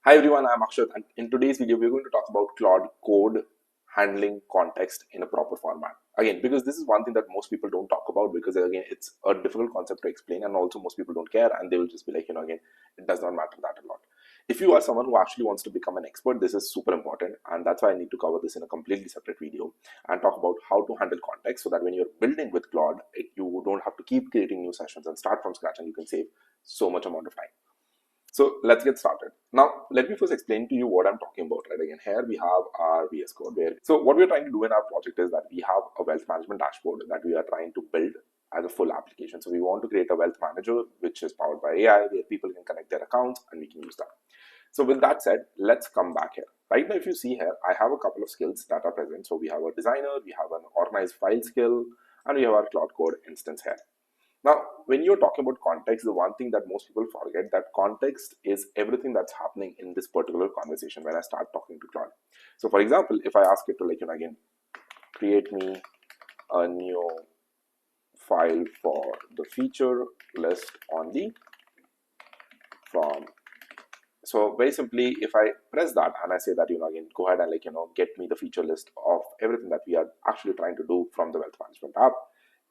Hi everyone, I'm Akshat, and in today's video we're going to talk about Claude code handling context in a proper format. Again, because this is one thing that most people don't talk about, because again it's a difficult concept to explain, and also most people don't care, and they will just be like, again, it does not matter that a lot. If you are someone who actually wants to become an expert, this is super important, and that's why I need to cover this in a completely separate video and talk about how to handle context, so that when you're building with Claude, you don't have to keep creating new sessions and start from scratch, and you can save so much amount of time. So let's get started. Now, let me first explain to you what I'm talking about. Right, again, here we have our VS Code. So what we're trying to do in our project is that we have a wealth management dashboard that we are trying to build as a full application. So we want to create a wealth manager which is powered by AI, where people can connect their accounts and we can use that. So with that said, let's come back here. Right now, if you see here, I have a couple of skills that are present. So we have a designer, we have an organized file skill, and we have our Claude Code instance here. Now, when you're talking about context, the one thing that most people forget, that context is everything that's happening in this particular conversation when I start talking to Claude. So for example, if I ask it to again, create me a new file for the feature list on the from. So very simply, if I press that and I say that, again, go ahead and get me the feature list of everything that we are actually trying to do from the wealth management app,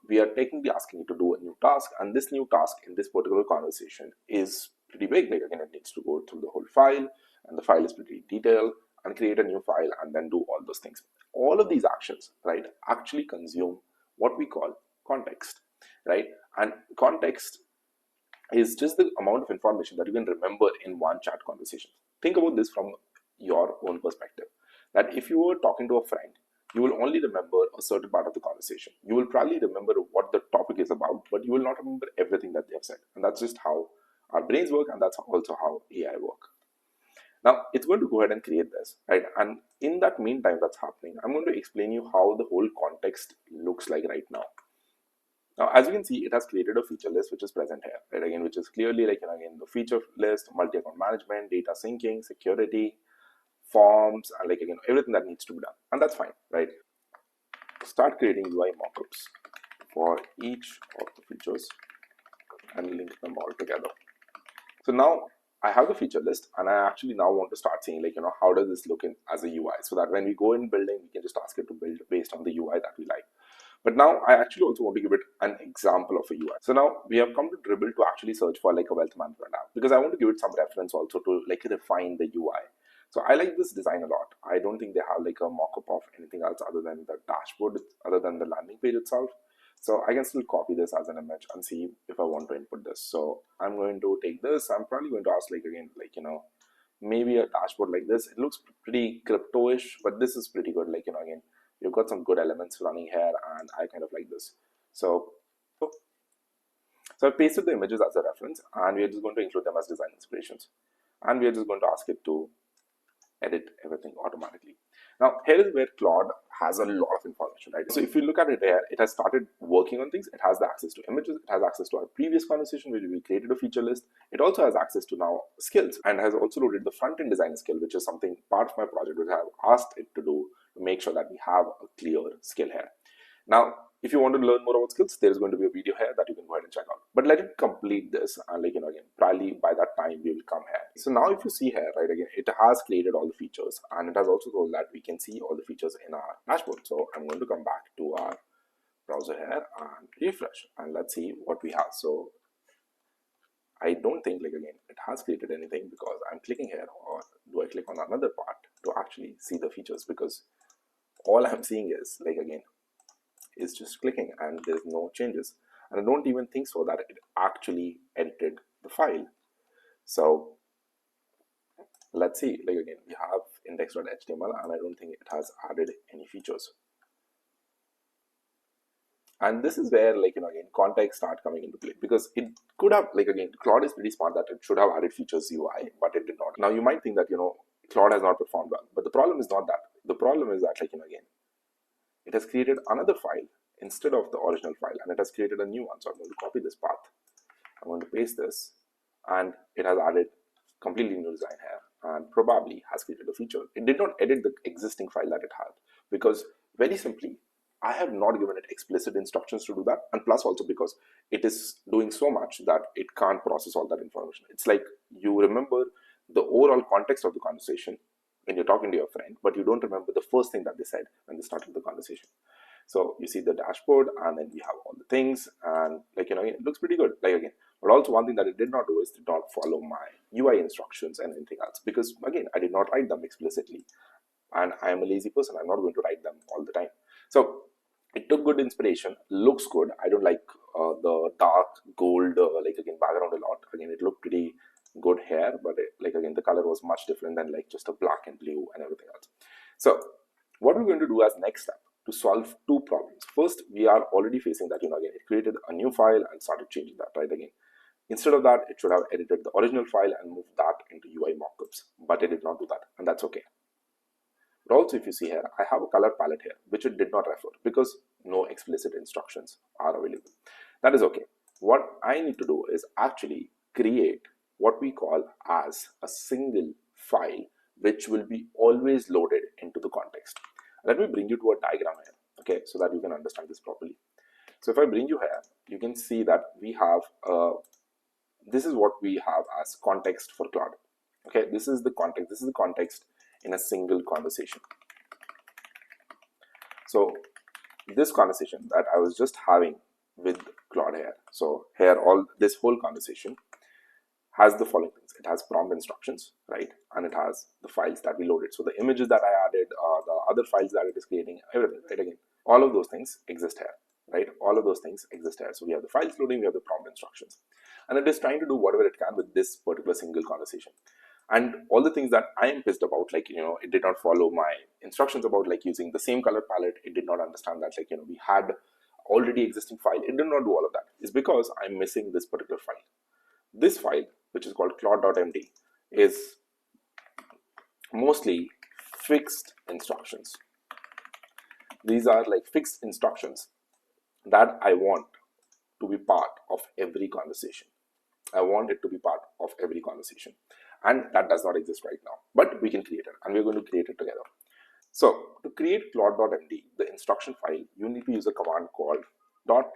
we are technically asking it to do a new task, and this new task in this particular conversation is pretty big. Like again, it needs to go through the whole file, and the file is pretty detailed, and create a new file and then do all those things. All of these actions, right, actually consume what we call context, right? And context is just the amount of information that you can remember in one chat conversation. Think about this from your own perspective, that if you were talking to a friend, you will only remember a certain part of the conversation. You will probably remember what the topic is about, but you will not remember everything that they have said. And that's just how our brains work, and that's also how AI work. Now, it's going to go ahead and create this, right? And in that meantime that's happening, I'm going to explain you how the whole context looks like right now. Now, as you can see, it has created a feature list which is present here, right? Again, which is clearly again, the feature list, multi-account management, data syncing, security, forms, and again, everything that needs to be done. And that's fine, right? Start creating UI mockups for each of the features and link them all together. So now I have the feature list, and I actually now want to start saying how does this look in as a UI, so that when we go in building, we can just ask it to build based on the UI that we like. But now I actually also want to give it an example of a UI. So now we have come to Dribble to actually search for a wealth management app, because I want to give it some reference also to refine the UI. So I like this design a lot. I don't think they have a mock-up of anything else other than the dashboard, other than the landing page itself. So I can still copy this as an image and see if I want to input this. So I'm going to take this. I'm probably going to ask again, maybe a dashboard like this. It looks pretty crypto-ish, but this is pretty good. Again, you've got some good elements running here, and I kind of like this. So I pasted the images as a reference, and we are just going to include them as design inspirations. And we are just going to ask it to edit everything automatically. Now, here is where Claude has a lot of information, right? So if you look at it here, it has started working on things. It has the access to images. It has access to our previous conversation where we created a feature list. It also has access to now skills, and has also loaded the front-end design skill, which is something part of my project which I have asked it to do to make sure that we have a clear skill here. Now, if you want to learn more about skills, there is going to be a video here that you can go ahead and check out. But let it complete this, and again, probably by that time we will come here. So now if you see here, right, again, it has created all the features, and it has also told that we can see all the features in our dashboard. So I'm going to come back to our browser here and refresh, and let's see what we have. So I don't think again it has created anything, because I'm clicking here, or do I click on another part to actually see the features? Because all I'm seeing is again, is just clicking, and there's no changes, and I don't even think so that it actually edited the file. So let's see, again, we have index.html, and I don't think it has added any features. And this is where again, context start coming into play, because it could have again, Claude is pretty smart that it should have added features UI, but it did not. Now you might think that Claude has not performed well, but the problem is not that. The problem is that again, it has created another file instead of the original file, and it has created a new one. So I'm going to copy this path, I'm going to paste this, and it has added completely new design here, and probably has created a feature. It did not edit the existing file that it had, because very simply, I have not given it explicit instructions to do that, and plus also because it is doing so much that it can't process all that information. It's like, you remember the overall context of the conversation when you're talking to your friend, but you don't remember the first thing that they said when they started the conversation. So you see the dashboard, and then we have all the things, and it looks pretty good. But also one thing that it did not do is did not follow my UI instructions and anything else, because again, I did not write them explicitly, and I am a lazy person. I'm not going to write them all the time. So it took good inspiration, looks good. I don't like the dark gold background a lot. Again, it looked pretty good here, but again, the color was much different than just a black and blue and everything else. So what we're going to do as next step to solve two problems. First, we are already facing that again, it created a new file and started changing that, right? Again, instead of that, it should have edited the original file and moved that into UI mockups, but it did not do that, and that's okay. But also, if you see here, I have a color palette here, which it did not refer because no explicit instructions are available. That is okay. What I need to do is actually create what we call as a single file, which will be always loaded into the context. Let me bring you to a diagram here, okay, so that you can understand this properly. So if I bring you here, you can see that we have, this is what we have as context for Claude. Okay, this is the context in a single conversation. So this conversation that I was just having with Claude here, so here this whole conversation has the following things. It has prompt instructions, right? And it has the files that we loaded. So the images that I added, the other files that it is creating, everything, right? Again, all of those things exist here, right? All of those things exist here. So we have the files loading, we have the prompt instructions. And it is trying to do whatever it can with this particular single conversation. And all the things that I am pissed about, it did not follow my instructions about using the same color palette. It did not understand that we had already existing file. It did not do all of that. It's because I'm missing this particular file. This file, which is called claudemd, is mostly fixed instructions. These are fixed instructions that I want to be part of every conversation. I want it to be part of every conversation, and that does not exist right now, but we can create it, and we're going to create it together. So to create claude.md, the instruction file, you need to use a command called /init,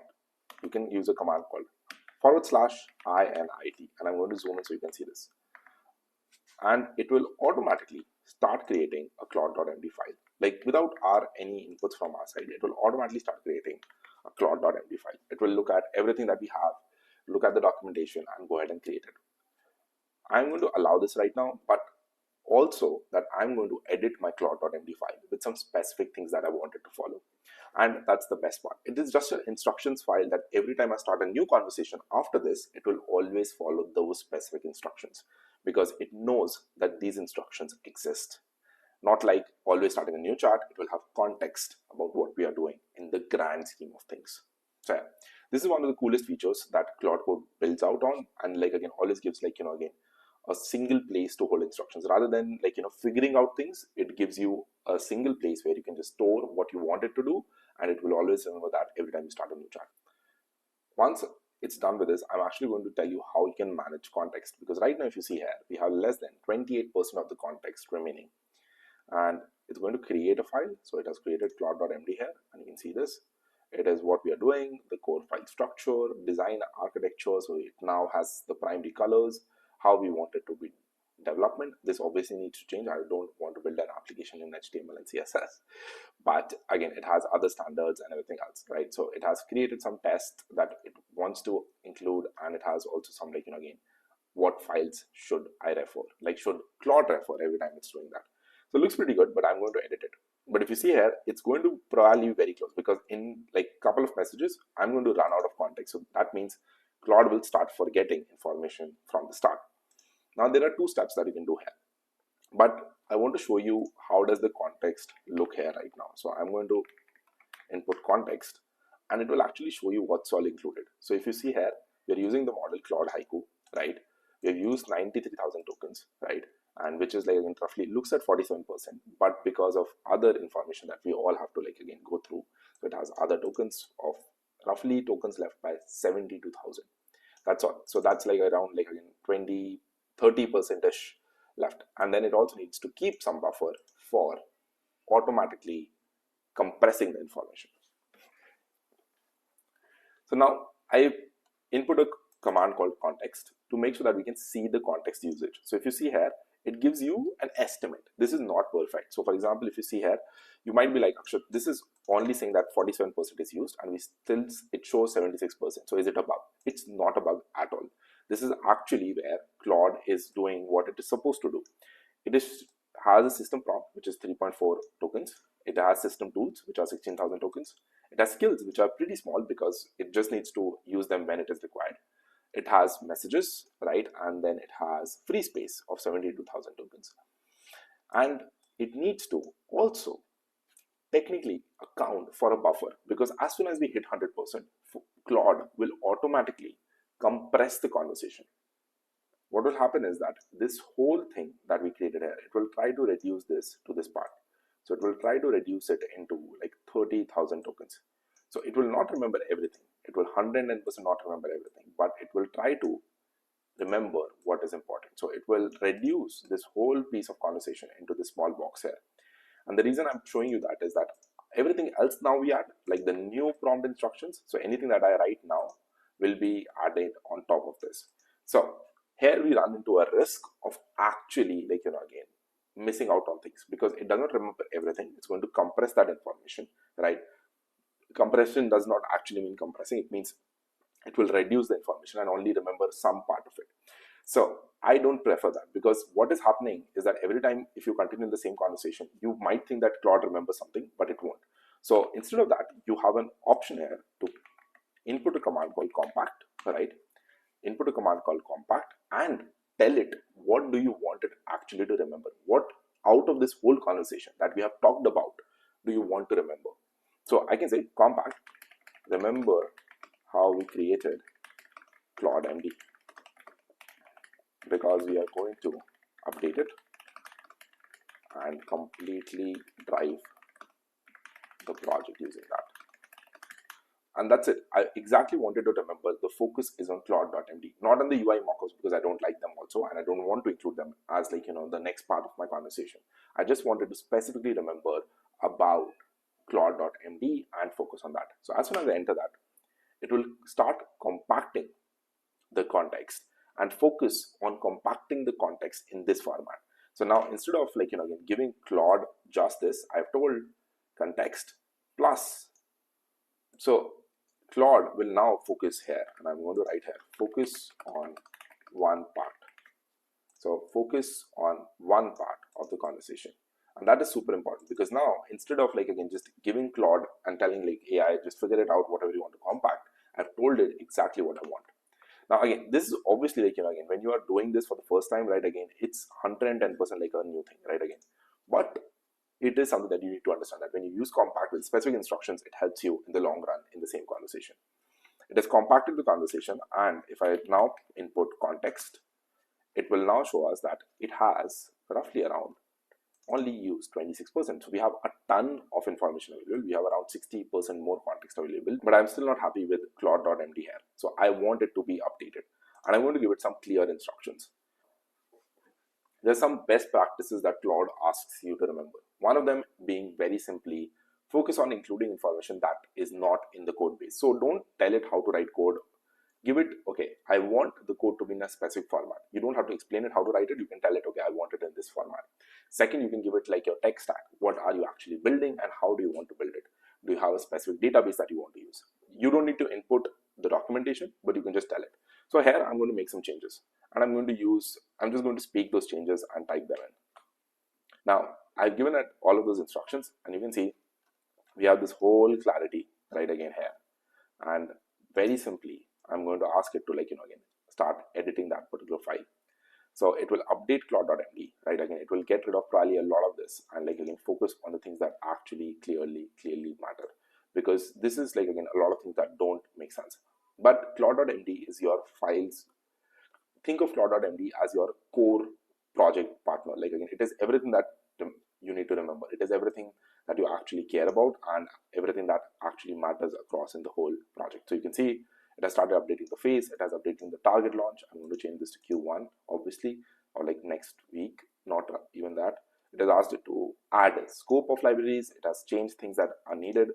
and I'm going to zoom in so you can see this, and it will automatically start creating a claude.md file. Without any inputs from our side, it will automatically start creating a claude.md file. It will look at everything that we have, look at the documentation, and go ahead and create it. I'm going to allow this right now, but also that I'm going to edit my claude.md file with some specific things that I wanted to follow. And that's the best part. It is just an instructions file that every time I start a new conversation after this, it will always follow those specific instructions, because it knows that these instructions exist. Not like always starting a new chat, it will have context about what we are doing in the grand scheme of things. So yeah, this is one of the coolest features that Claude Code builds out on, and again, always gives again, a single place to hold instructions rather than figuring out things. It gives you a single place where you can just store what you want it to do, and it will always remember that every time you start a new chat. Once it's done with this, I'm actually going to tell you how you can manage context, because right now if you see here, we have less than 28% of the context remaining, and it's going to create a file. So it has created claude.md here, and you can see this. It is what we are doing, the core file structure, design architecture. So it now has the primary colors, how we want it to be development. This obviously needs to change. I don't want to build an application in HTML and CSS, but again, it has other standards and everything else, right? So it has created some tests that it wants to include, and it has also some again, what files should I refer, should Claude refer every time it's doing that. So it looks pretty good, but I'm going to edit it. But if you see here, it's going to probably be very close, because in couple of messages, I'm going to run out of context. So that means Claude will start forgetting information from the start. Now there are two steps that you can do here, but I want to show you how does the context look here right now. So I'm going to input context, and it will actually show you what's all included. So if you see here, we're using the model Claude Haiku, right? We've used 93,000 tokens, right? And which is again roughly looks at 47%, but because of other information that we all have to again go through, so it has other tokens of roughly tokens left by 72,000. That's all. So that's around again 30%-ish left, and then it also needs to keep some buffer for automatically compressing the information. So now I input a command called context to make sure that we can see the context usage. So if you see here, it gives you an estimate. This is not perfect. So for example, if you see here, you might be like, Akshat, this is only saying that 47% is used and it shows 76%. So is it a bug? It's not a bug at all. This is actually where Claude is doing what it is supposed to do. It has a system prompt, which is 3.4 tokens. It has system tools, which are 16,000 tokens. It has skills, which are pretty small because it just needs to use them when it is required. It has messages, right? And then it has free space of 72,000 tokens. And it needs to also technically account for a buffer, because as soon as we hit 100%, Claude will automatically compress the conversation. What will happen is that this whole thing that we created here, it will try to reduce this to this part. So it will try to reduce it into like 30,000 tokens. So it will not remember everything. It will 110% not remember everything, but it will try to remember what is important. So it will reduce this whole piece of conversation into this small box here. And the reason I'm showing you that is that everything else now we add, like the new prompt instructions. So anything that I write now will be added on top of this. So here we run into a risk of actually, like, again, missing out on things because it does not remember everything. It's going to compress that information, right? Compression does not actually mean compressing. It means it will reduce the information and only remember some part of it. So I don't prefer that, because what is happening is that every time if you continue the same conversation, you might think that Claude remembers something, but it won't. So instead of that, you have an option here to input a command called compact, right? Input a command called compact and tell it what do you want it actually to remember. What out of this whole conversation that we have talked about do you want to remember? So I can say compact, remember how we created claudemd, because we are going to update it and completely drive the project using that. And that's it. I exactly wanted to remember the focus is on claude.md, not on the UI mockups, because I don't like them also and I don't want to include them as like, the next part of my conversation. I just wanted to specifically remember about claude.md and focus on that. So as soon as I enter that, it will start compacting the context and focus on compacting the context in this format. So now instead of like, again, giving Claude just this, I've told context plus. So Claude will now focus here, and I'm going to write here, focus on one part. So focus on one part of the conversation. And that is super important, because now instead of like, again, just giving Claude and telling like AI, just figure it out, whatever you want to compact, I've told it exactly what I want. Now again, this is obviously like, again, when you are doing this for the first time, right, again, it's 110% like a new thing, right, again. But it is something that you need to understand, that when you use compact with specific instructions, it helps you in the long run in the same conversation. It has compacted the conversation, and if I now input context, it will now show us that it has roughly around only used 26%. So we have a ton of information available. We have around 60% more context available, but I'm still not happy with claude.md here. So I want it to be updated, and I'm going to give it some clear instructions. There's some best practices that Claude asks you to remember. One of them being very simply focus on including information that is not in the code base. So don't tell it how to write code. Give it, okay, I want the code to be in a specific format. You don't have to explain it how to write it. You can tell it, okay, I want it in this format. Second, you can give it like your tech stack. What are you actually building and how do you want to build it? Do you have a specific database that you want to use? You don't need to input the documentation, but you can just tell it. So here I'm going to make some changes, and I'm just going to speak those changes and type them in. Now I've given it all of those instructions, and you can see we have this whole clarity right again here. And very simply, I'm going to ask it to like, again, start editing that particular file. So it will update claude.md, right? Again, it will get rid of probably a lot of this and like, again, focus on the things that actually clearly matter, because this is like, again, a lot of things that don't make sense. But claude.md is your files. Think of claude.md as your core project partner. Like, again, it is everything that you need to remember. It is everything that you actually care about and everything that actually matters across in the whole project. So you can see it has started updating the phase. It has updating the target launch. I'm going to change this to Q1, obviously, or like next week, not even that. It has asked it to add scope of libraries. It has changed things that are needed,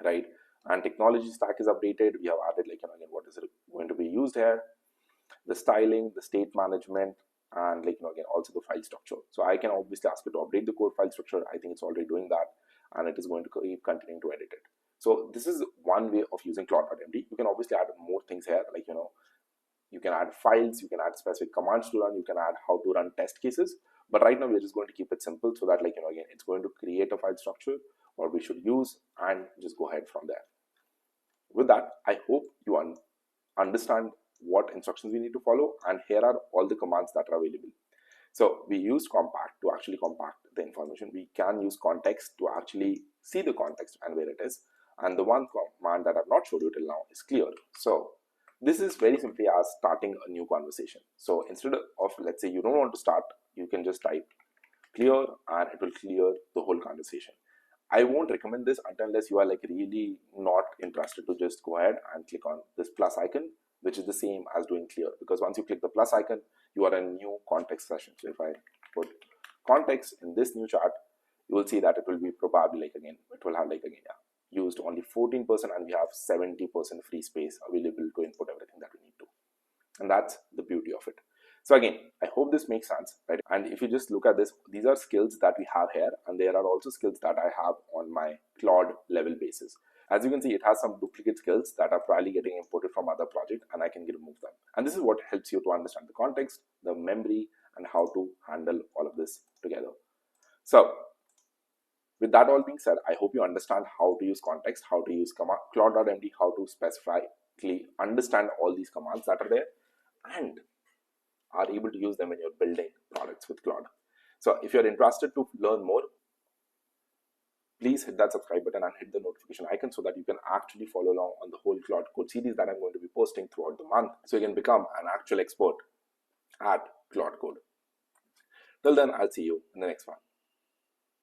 right? And technology stack is updated. We have added like, again, what is going to be used here. the styling, the state management, and again also the file structure. So I can obviously ask it to update the core file structure. I think it's already doing that, and it is going to keep continuing to edit it. So this is one way of using claude.md. You can obviously add more things here, you can add files, you can add specific commands to run, you can add how to run test cases. But right now we're just going to keep it simple so that again it's going to create a file structure or we should use and just go ahead from there. With that, I hope you understand what instructions we need to follow, and here are all the commands that are available. So we use compact to actually compact the information. We can use context to actually see the context and where it is. And the one command that I've not showed you till now is clear. So this is very simply as starting a new conversation. So instead of, let's say you don't want to start, you can just type clear and it will clear the whole conversation. I won't recommend this unless you are really not interested to just go ahead and click on this plus icon, which is the same as doing clear, because once you click the plus icon, you are in a new context session. So if I put context in this new chart, you will see that it will be probably again, it will have used only 14% and we have 70% free space available to input everything that we need to. And that's the beauty of it. So again, I hope this makes sense, right? And if you just look at this, these are skills that we have here, and there are also skills that I have on my Claude level basis. As you can see, it has some duplicate skills that are probably getting imported from other projects, and I can remove them. And this is what helps you to understand the context, the memory, and how to handle all of this together. So with that all being said, I hope you understand how to use context, how to use claude.md, how to specifically understand all these commands that are there, and are able to use them when you're building products with Claude. So if you're interested to learn more, please hit that subscribe button and hit the notification icon so that you can actually follow along on the whole Claude code series that I'm going to be posting throughout the month, so you can become an actual expert at Claude code. Till then, I'll see you in the next one.